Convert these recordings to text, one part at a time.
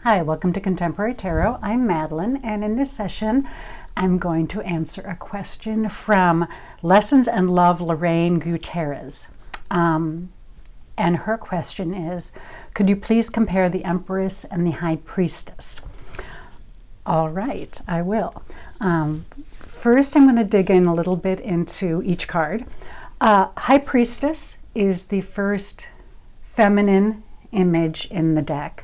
Hi, welcome to Contemporary Tarot. I'm Madeline, and in this session, I'm going to answer a question from Lessons in Love Lorraine Gutierrez. And her question is, could you please compare the Empress and the High Priestess? All right, I will. First, I'm going to dig in a little bit into each card. High Priestess is the first feminine image in the deck.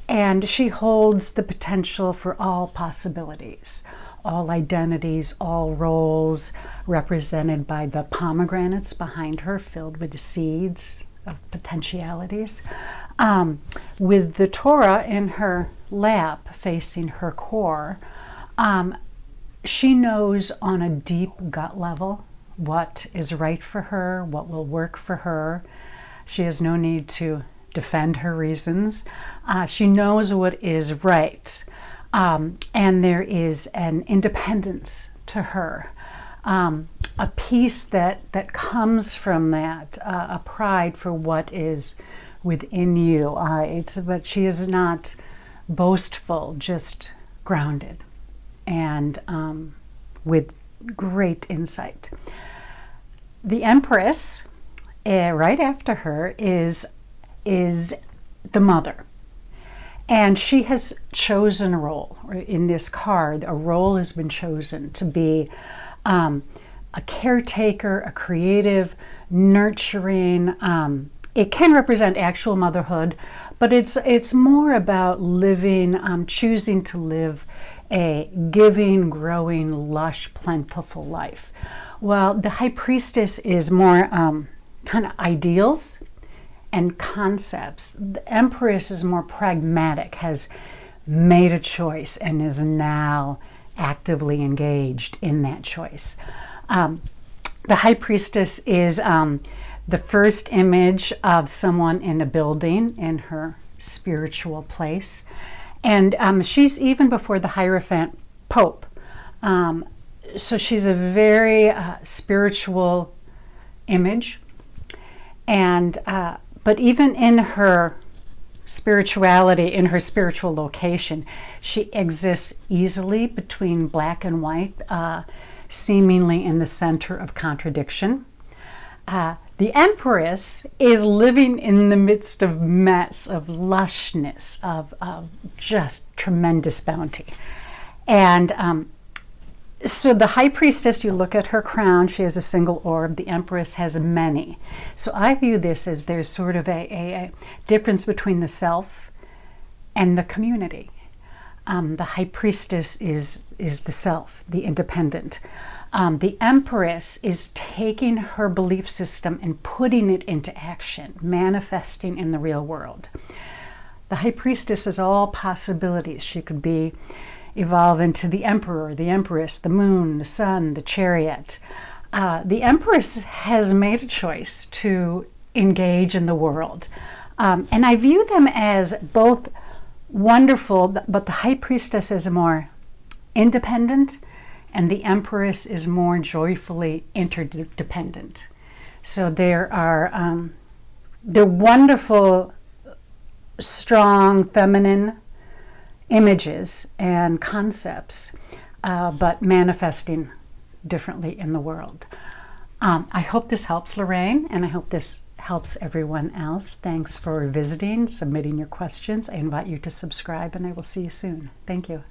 And she holds the potential for all possibilities, all identities, all roles, represented by the pomegranates behind her, filled with the seeds of potentialities. With the Torah in her lap, facing her core, she knows on a deep gut level what is right for her, what will work for her. She has no need to defend her reasons. She knows what is right. And there is an independence to her, a peace that comes from that, a pride for what is within you. But she is not boastful, just grounded and with great insight. The Empress, right after her, is the mother. And she has chosen a role. In this card, a role has been chosen to be a caretaker, a creative, nurturing. It can represent actual motherhood, but it's more about living, choosing to live a giving, growing, lush, plentiful life. Well, the High Priestess is more kind of ideals and concepts. The Empress is more pragmatic, has made a choice and is now actively engaged in that choice. The High Priestess is the first image of someone in a building in her spiritual place. And she's even before the Hierophant Pope. So she's a very spiritual image. And but even in her spirituality, in her spiritual location, she exists easily between black and white, seemingly in the center of contradiction. The Empress is living in the midst of mess, of lushness, of just tremendous bounty. And so the High Priestess, you look at her crown, she has a single orb. The Empress has many. So I view this as there's sort of a difference between the self and the community. The High Priestess is the self, the independent. The Empress is taking her belief system and putting it into action, manifesting in the real world. The High Priestess is all possibilities. She could evolve into the Emperor, the Empress, the Moon, the Sun, the Chariot. The Empress has made a choice to engage in the world. And I view them as both wonderful, but the High Priestess is more independent, and the Empress is more joyfully interdependent. So they're wonderful, strong, feminine images and concepts, but manifesting differently in the world. I hope this helps, Lorraine, and I hope this helps everyone else. Thanks for visiting, submitting your questions. I invite you to subscribe, and I will see you soon. Thank you.